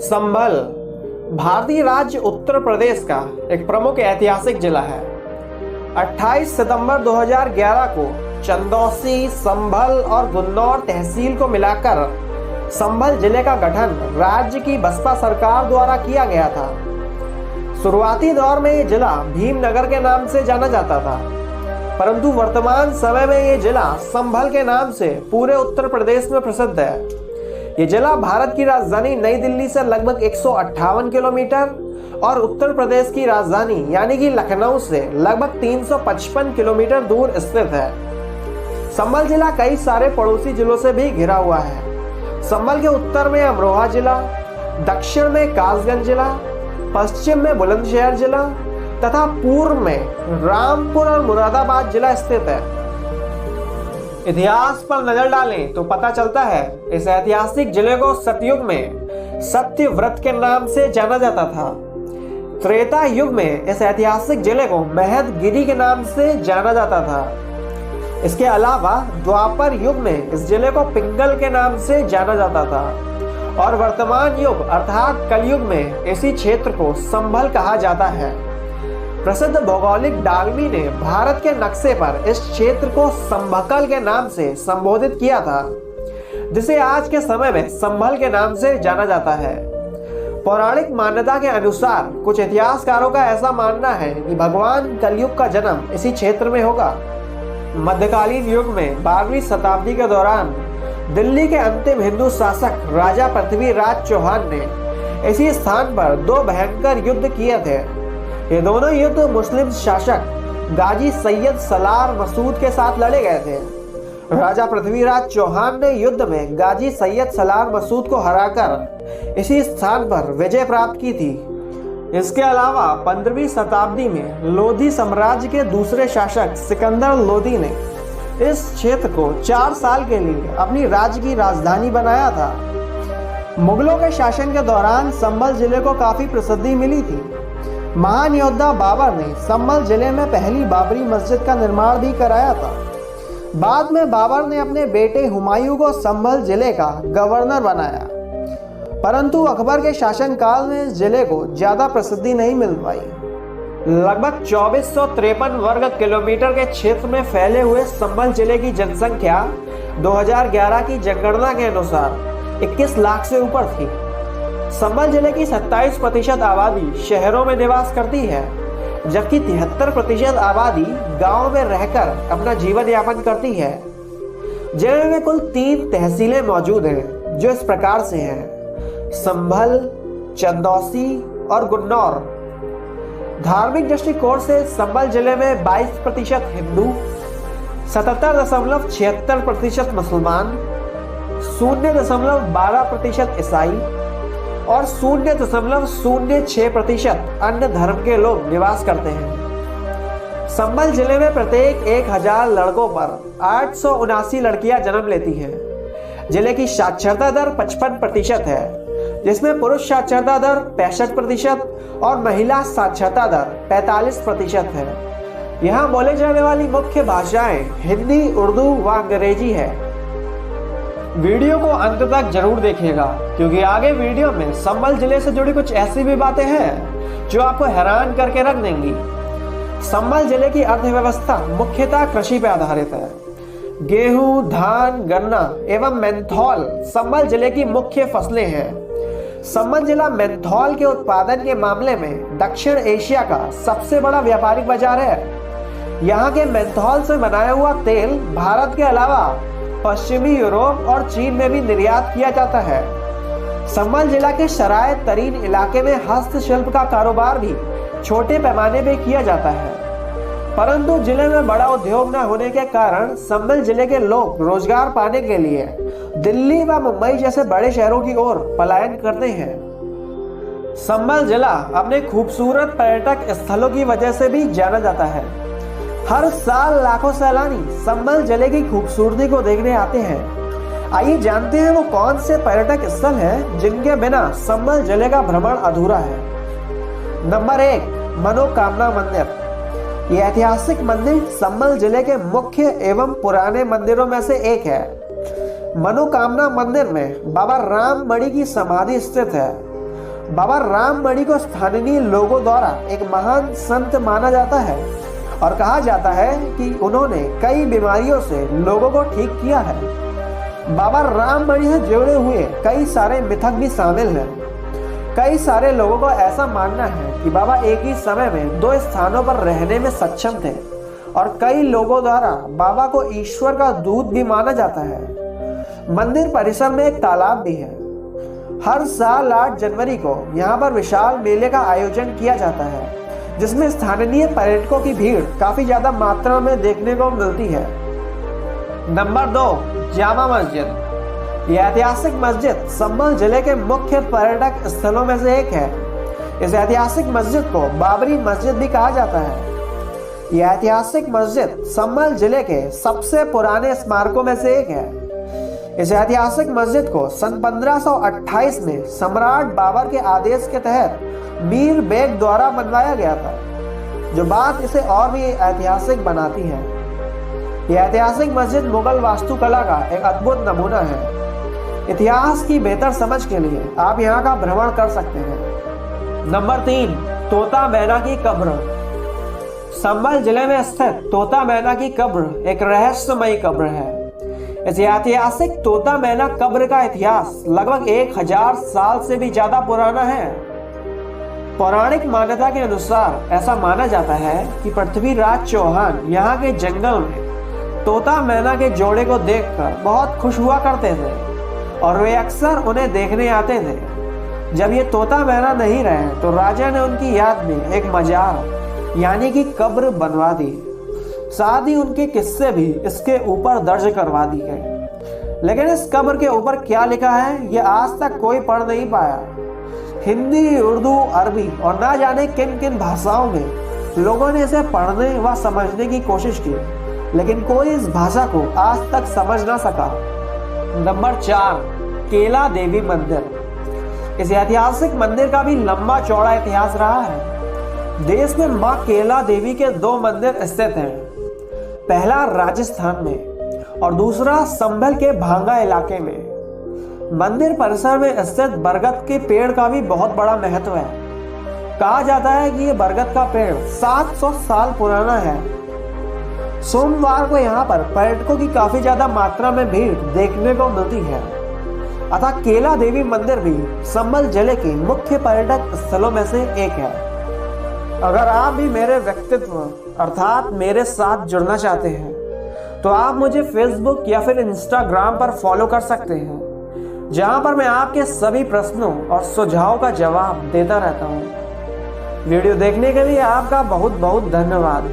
संभल भारतीय राज्य उत्तर प्रदेश का एक प्रमुख ऐतिहासिक जिला है। 28 सितंबर 2011 को चंदौसी, संभल और गुन्नौर तहसील को मिलाकर संभल जिले का गठन राज्य की बसपा सरकार द्वारा किया गया था। शुरुआती दौर में ये जिला भीमनगर के नाम से जाना जाता था, परंतु वर्तमान समय में ये जिला संभल के नाम से पूरे उत्तर प्रदेश में प्रसिद्ध है। ये जिला भारत की राजधानी नई दिल्ली से लगभग 158 किलोमीटर और उत्तर प्रदेश की राजधानी यानी कि लखनऊ से लगभग 355 किलोमीटर दूर स्थित है। संभल जिला कई सारे पड़ोसी जिलों से भी घिरा हुआ है। संभल के उत्तर में अमरोहा जिला, दक्षिण में कासगंज जिला, पश्चिम में बुलंदशहर जिला तथा पूर्व में रामपुर और मुरादाबाद जिला स्थित है। इतिहास पर नजर डालें तो पता चलता है इस ऐतिहासिक जिले को सतयुग में सत्यव्रत के नाम से जाना जाता था। त्रेता युग में इस ऐतिहासिक जिले को महदगिरी के नाम से जाना जाता था। इसके अलावा द्वापर युग में इस जिले को पिंगल के नाम से जाना जाता था और वर्तमान युग अर्थात कलयुग में इसी क्षेत्र को संभल कहा जाता है। प्रसिद्ध भौगोलिक डालमी ने भारत के नक्शे पर इस क्षेत्र को संभकल के नाम से संबोधित किया था, जिसे आज के समय में संभल के नाम से जाना जाता है। पौराणिक मान्यता के अनुसार कुछ इतिहासकारों का ऐसा मानना है कि भगवान कलयुग का जन्म इसी क्षेत्र में होगा। मध्यकालीन युग में 12वीं शताब्दी के दौरान दिल्ली के अंतिम हिंदू शासक राजा पृथ्वीराज चौहान ने इसी स्थान पर दो भयंकर युद्ध किए थे। ये दोनों युद्ध मुस्लिम शासक गाजी सैयद सलार मसूद के साथ लड़े गए थे। राजा पृथ्वीराज चौहान ने युद्ध में गाजी सैयद सलार मसूद को हराकर इसी स्थान पर विजय प्राप्त की थी। इसके अलावा 15वीं शताब्दी में लोधी साम्राज्य के दूसरे शासक सिकंदर लोधी ने इस क्षेत्र को 4 साल के लिए अपनी राज्य की राजधानी बनाया था। मुगलों के शासन के दौरान संभल जिले को काफी प्रसिद्धि मिली थी। महान योद्धा बाबर ने संभल जिले में पहली बाबरी मस्जिद का निर्माण भी कराया था। बाद में बाबर ने अपने बेटे हुमायूं को संभल जिले का गवर्नर बनाया, परंतु अकबर के शासनकाल में इस जिले को ज्यादा प्रसिद्धि नहीं मिल पाई। लगभग 2453 वर्ग किलोमीटर के क्षेत्र में फैले हुए संभल जिले की जनसंख्या 2011 की जनगणना के अनुसार 21 लाख से ऊपर थी। संभल जिले की 27% आबादी शहरों में निवास करती है, जबकि 73% आबादी गांव में रहकर अपना जीवन यापन करती है। जिले में कुल 3 तहसीलें मौजूद हैं, जो इस प्रकार से हैं: संभल, चंदौसी और गुन्नौर। धार्मिक दृष्टिकोण से संभल जिले में 22% हिंदू, 77.76% मुसलमान, 0.12% ईसाई और 0.06% अन्य धर्म के लोग निवास करते हैं। संभल जिले में प्रत्येक 1000 लड़कों पर 879 लड़कियां जन्म लेती हैं। जिले की साक्षरता दर 55% है, जिसमें पुरुष साक्षरता दर 65% और महिला साक्षरता दर 45% है। यहाँ बोले जाने वाली मुख्य भाषाएं हिंदी, उर्दू व अंग्रेजी है। वीडियो को अंत तक जरूर देखिएगा, क्योंकि आगे वीडियो में संभल जिले से जुड़ी कुछ ऐसी भी बातें हैं जो आपको हैरान करके रख देंगी। संभल जिले की अर्थव्यवस्था मुख्यतः कृषि पर आधारित है। गेहूं, धान, गन्ना एवं मेंथॉल संभल जिले की मुख्य फसलें हैं। संभल जिला मेंथॉल के उत्पादन के मामले में दक्षिण एशिया का सबसे बड़ा व्यापारिक बाजार है। यहाँ के मेंथॉल से बनाया हुआ तेल भारत के अलावा पश्चिमी यूरोप और चीन में भी निर्यात किया जाता है। संभल जिला के सराय तरीन इलाके में हस्तशिल्प का कारोबार भी छोटे पैमाने पे किया जाता है, परंतु जिले में बड़ा उद्योग न होने के कारण संभल जिले के लोग रोजगार पाने के लिए दिल्ली व मुंबई जैसे बड़े शहरों की ओर पलायन करते हैं। संभल जिला अपने खूबसूरत पर्यटक स्थलों की वजह से भी जाना जाता है। हर साल लाखों सैलानी संभल जिले की खूबसूरती को देखने आते हैं। आइए जानते हैं वो कौन से पर्यटक स्थल हैं जिनके बिना संभल जिले का भ्रमण अधूरा है। नंबर 1, मनोकामना मंदिर। यह ऐतिहासिक मंदिर संभल जिले के मुख्य एवं पुराने मंदिरों में से एक है। मनोकामना मंदिर में बाबा राम मणि की समाधि स्थित है। बाबा राममणि को स्थानीय लोगों द्वारा एक महान संत माना जाता है और कहा जाता है कि उन्होंने कई बीमारियों से लोगों को ठीक किया है। बाबा राममणि से जुड़े हुए कई सारे मिथक भी शामिल हैं। कई सारे लोगों को ऐसा मानना है कि बाबा एक ही समय में 2 स्थानों पर रहने में सक्षम थे और कई लोगों द्वारा बाबा को ईश्वर का दूत भी माना जाता है। मंदिर परिसर में एक तालाब भी है। हर साल 8 जनवरी को यहाँ पर विशाल मेले का आयोजन किया जाता है, जिसमें स्थानीय पर्यटकों की भीड़ काफी ज्यादा मात्रा में देखने को मिलती है। नंबर 2, जामा मस्जिद। यह ऐतिहासिक मस्जिद संभल जिले के मुख्य पर्यटक स्थलों में से एक है। इस ऐतिहासिक मस्जिद को बाबरी मस्जिद भी कहा जाता है। यह ऐतिहासिक मस्जिद संभल जिले के सबसे पुराने स्मारकों में से एक है। इस ऐतिहासिक मस्जिद को सन 1528 में सम्राट बाबर के आदेश के तहत मीर बेग द्वारा बनवाया गया था, जो बात इसे और भी ऐतिहासिक बनाती है। यह ऐतिहासिक मस्जिद मुगल वास्तुकला का एक अद्भुत नमूना है। इतिहास की बेहतर समझ के लिए आप यहाँ का भ्रमण कर सकते हैं। नंबर 3, तोता मैना की कब्र। संभल जिले में स्थित तोता मैना की कब्र एक रहस्यमयी कब्र है। इस ऐतिहासिक तोता मैना कब्र का इतिहास लगभग 1000 साल से भी ज्यादा पुराना है। पौराणिक मान्यता के अनुसार ऐसा माना जाता है कि पृथ्वीराज चौहान यहाँ के जंगल में तोता मैना के जोड़े को देखकर बहुत खुश हुआ करते थे और वे अक्सर उन्हें देखने आते थे। जब ये तोता मैना नहीं रहे तो राजा ने उनकी याद में एक मजार यानी कि कब्र बनवा दी। साथ ही उनके किस्से भी इसके ऊपर दर्ज करवा दी गए। लेकिन इस कब्र के ऊपर क्या लिखा है ये आज तक कोई पढ़ नहीं पाया। हिंदी, उर्दू, अरबी और ना जाने किन किन भाषाओं में लोगों ने इसे पढ़ने व समझने की कोशिश की, लेकिन कोई इस भाषा को आज तक समझ ना सका। नंबर 4, केला देवी मंदिर। इस ऐतिहासिक मंदिर का भी लंबा चौड़ा इतिहास रहा है। देश में मां केला देवी के 2 मंदिर स्थित हैं। पहला राजस्थान में और दूसरा संभल के भांगा इलाके में। मंदिर परिसर में स्थित बरगद के पेड़ का भी बहुत बड़ा महत्व है। कहा जाता है कि ये बरगद का पेड़ 700 साल पुराना है। सोमवार को यहाँ पर पर्यटकों की काफी ज्यादा मात्रा में भीड़ देखने को मिलती है। अतः केला देवी मंदिर भी संभल जिले के मुख्य पर्यटक स्थलों में से एक है। अगर आप भी मेरे व्यक्तित्व अर्थात मेरे साथ जुड़ना चाहते हैं तो आप मुझे फेसबुक या फिर इंस्टाग्राम पर फॉलो कर सकते हैं, जहां पर मैं आपके सभी प्रश्नों और सुझावों का जवाब देता रहता हूं। वीडियो देखने के लिए आपका बहुत बहुत धन्यवाद।